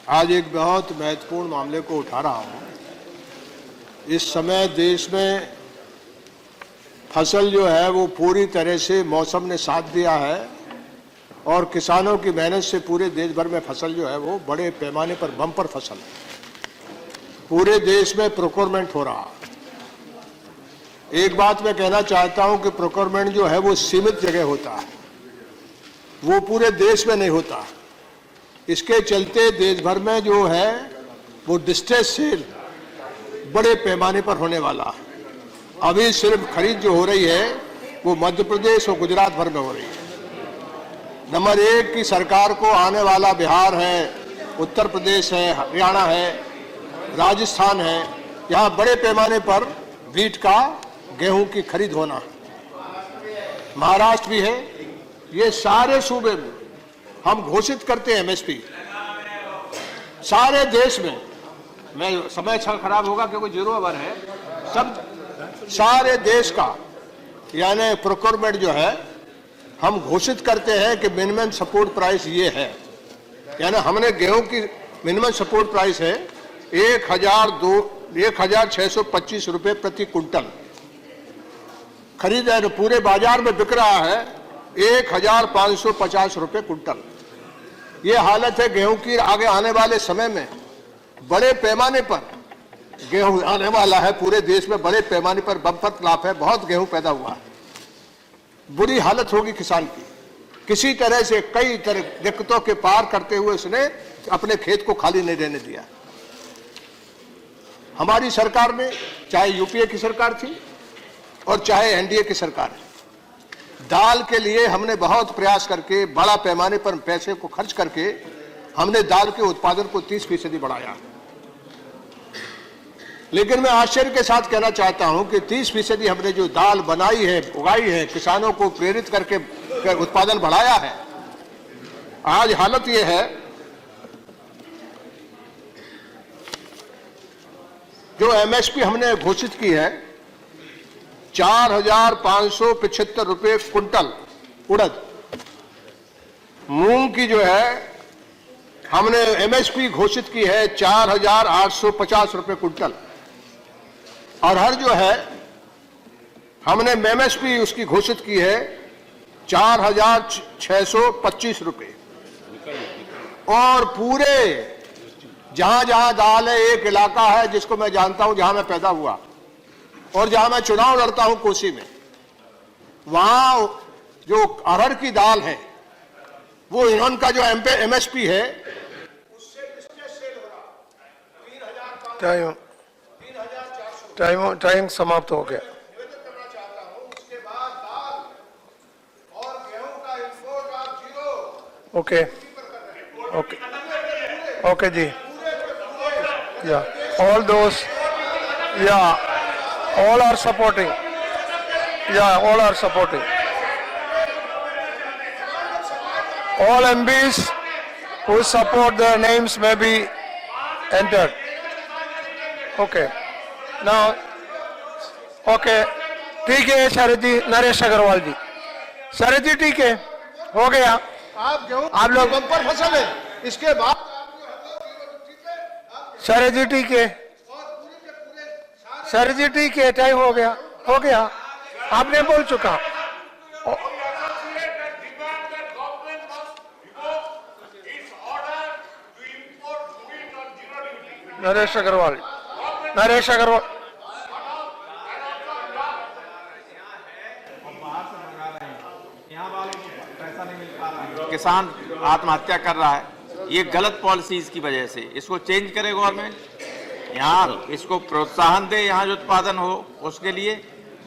आज एक बहुत महत्वपूर्ण मामले को उठा रहा हूं। इस समय देश में फसल जो है वो पूरी तरह से मौसम ने साथ दिया है और किसानों की मेहनत से पूरे देश भर में फसल जो है वो बड़े पैमाने पर बम्पर फसल पूरे देश में प्रोक्योरमेंट हो रहा। एक बात मैं कहना चाहता हूं कि प्रोक्योरमेंट जो है वो सीमित जगह होता है, वो पूरे देश में नहीं होता। इसके चलते देश भर में जो है वो डिस्ट्रेस सेल बड़े पैमाने पर होने वाला। अभी सिर्फ खरीद जो हो रही है वो मध्य प्रदेश और गुजरात भर में हो रही है। नंबर 1 की सरकार को आने वाला बिहार है, उत्तर प्रदेश है, हरियाणा है, राजस्थान है, यहाँ बड़े पैमाने पर वीट का, गेहूं की खरीद होना। महाराष्ट्र भी है। ये सारे सूबे में हम घोषित करते हैं एमएसपी सारे देश में। मैं समय खराब होगा क्योंकि 0 ओवर है। सब सारे देश का यानी प्रोक्योरमेंट जो है हम घोषित करते हैं कि मिनिमम सपोर्ट प्राइस ये है। यानी हमने गेहूं की मिनिमम सपोर्ट प्राइस है 1625 रुपए प्रति कुंटल खरीद है। पूरे बाजार में बिक रहा है 1550 रुपए कुंटल। ये हालत है गेहूं की। आगे आने वाले समय में बड़े पैमाने पर गेहूं आने वाला है। पूरे देश में बड़े पैमाने पर बम्पर लाभ है। बहुत गेहूं पैदा हुआ है। बुरी हालत होगी किसान की। किसी तरह से कई तरह दिक्कतों के पार करते हुए उसने अपने खेत को खाली नहीं रहने दिया। हमारी सरकार ने, चाहे यूपीए की सरकार थी और चाहे एनडीए की सरकार, दाल के लिए हमने बहुत प्रयास करके बड़ा पैमाने पर पैसे को खर्च करके हमने दाल के उत्पादन को 30% बढ़ाया। लेकिन मैं आश्चर्य के साथ कहना चाहता हूं कि 30% हमने जो दाल बनाई है, उगाई है, किसानों को प्रेरित करके उत्पादन बढ़ाया है, आज हालत यह है जो एमएसपी हमने घोषित की है 4575 रुपए कुंटल उड़द। मूंग की जो है हमने एमएसपी घोषित की है 4850 रुपए कुंटल। अरहर जो है हमने एमएसपी उसकी घोषित की है 4625 रुपए। और पूरे जहां जहां दाल है, एक इलाका है जिसको मैं जानता हूं जहां मैं पैदा हुआ और जहां मैं चुनाव लड़ता हूं कोसी में, वहां जो अरहर की दाल है वो इनका जो एमएसपी है उससे सेल हो रहा 3000 टाइम समाप्त हो गया। निवेदन करना चाहता हूं। उसके बाद दाल और गेहूं का इंपोर्ट आप 0 ओके ओके जी। या all those all are supporting. All are supporting. All MPs who support, their names may be entered. Okay. Now, okay. ठीक है शरद जी, नरेश अग्रवाल जी। शरद जी ठीक है, हो गया। आप गेहूं आप लोग बम्पर फसल है। इसके बाद शरद जी ठीक है। सर जी ठीक है, टाइम हो गया आपने बोल चुका। नरेश अग्रवाल किसान आत्महत्या कर रहा है। ये गलत पॉलिसीज की वजह से। इसको चेंज करे गवर्नमेंट। यहाँ इसको प्रोत्साहन दे, यहाँ जो उत्पादन हो उसके लिए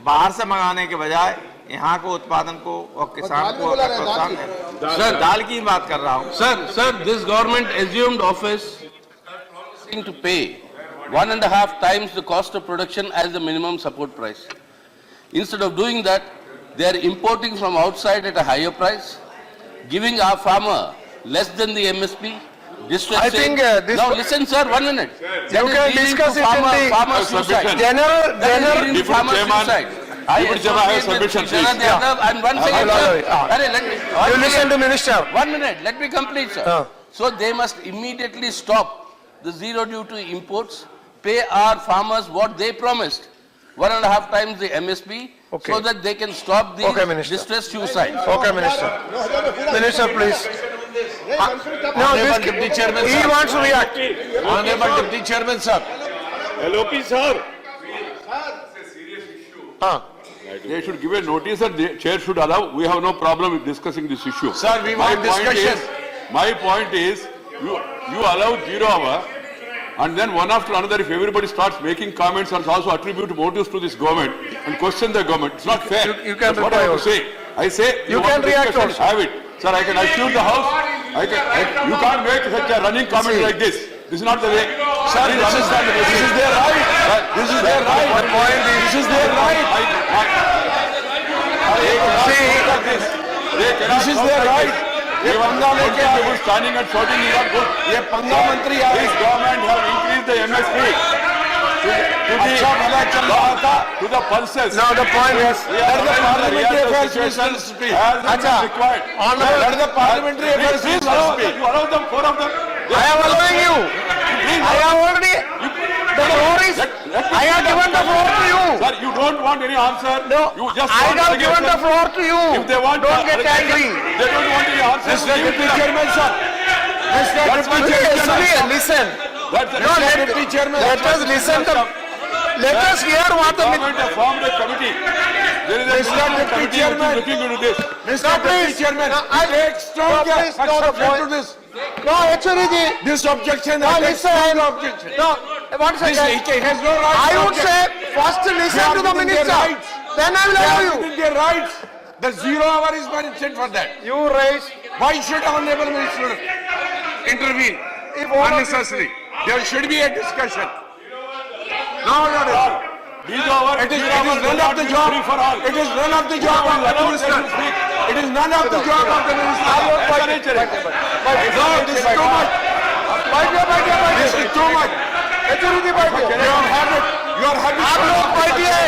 बाहर से मंगाने के बजाय यहाँ को उत्पादन को और किसान को प्रोत्साहन दे। सर दाल की बात कर रहा हूँ। Sir, this government assumed office to pay 1.5 times the cost of production as the minimum support price. Instead of doing that, they are importing from outside at a higher price, giving our farmer less than the MSP. I think this. Now listen, sir, 1 minute. You can discuss it in the farmer suicide. general. Farmer suicide. And one second, sir. You listen to minister. 1 minute. Let me complete, sir. So they must immediately stop the zero duty imports, pay our farmers what they promised, 1.5 times the MSP, Okay. so that they can stop these Okay, Minister. distressed suicides. Okay, Minister. Minister, please. No, Honorable Deputy Chairman, he sir. wants to react. Honorable Deputy Chairman, sir. LOP, sir. They should give a notice and the chair should allow. We have no problem with discussing this issue. Sir, we want discussion. My point is, you allow 0 hour and then one after another, if everybody starts making comments and also attribute motives to this government and question the government, it's not fair. You can That's what I reply have to say. I say, You want can to react discuss, also. have it. Sir, I can assure the house, you can't make such a running comment See. like this. This is not the way. Sir, this is their right. This is their right. The point is, This is their right. This is their right. ये पंगा लेके आए standing and shouting is not good. ये पंगा मंत्री आए। This government have increased the MSP अच्छा भला चल रहा था। to the pulses. now the point is, Let the parliamentary affairs minister speak. Acha, Let the parliamentary affairs Please minister allow them. speak. You allow them, 4 of them. I am allowing you. I have already, the floor is, I have given the floor to you. Sir, you don't want any answer. No, You just I want have given the allegation. floor to you. If they want Don't get allegation, angry. They don't want any answer. Mr. Give it to Deputy them. Chairman, sir. Mr. That's Deputy my Chairman. Sunil, listen. That's the No, Mr. Deputy Chairman. let us listen to, let us hear what the, government have formed a committee. There is a Mr. Deputy committee which is Chairman. looking into this. Mr. Deputy Chairman, I take strong please, no, the objection to point. this. no, actually the, This objection, no, I take listen. strong objection. No, one This, second. he has no right. I to would object. say, first They listen are to the within their minister. rights. Then I will They allow are you. within their rights. The 0 hour is mentioned for that. You raise, Why should honorable minister intervene if all of you- unnecessarily? There should be a discussion. No, no, no. These are It is none of the job. free for all. It is none of the job of the minister. It is none of the job of the minister. ऐसा नहीं चलेगा। No, this is too much. This is too much. Your habit. Your habitual.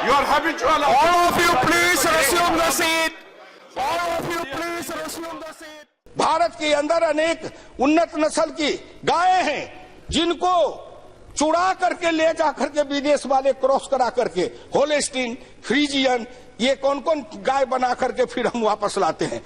Your habitual. all of you please resume the seat. All of you please resume the seat. Bharat के अंदर अनेक उन्नत नस्ल की गायें हैं जिनको चुरा करके ले जाकर के विदेश वाले क्रॉस करा करके होलेस्टीन, फ्रीजियन, ये कौन कौन गाय बना करके फिर हम वापस लाते हैं।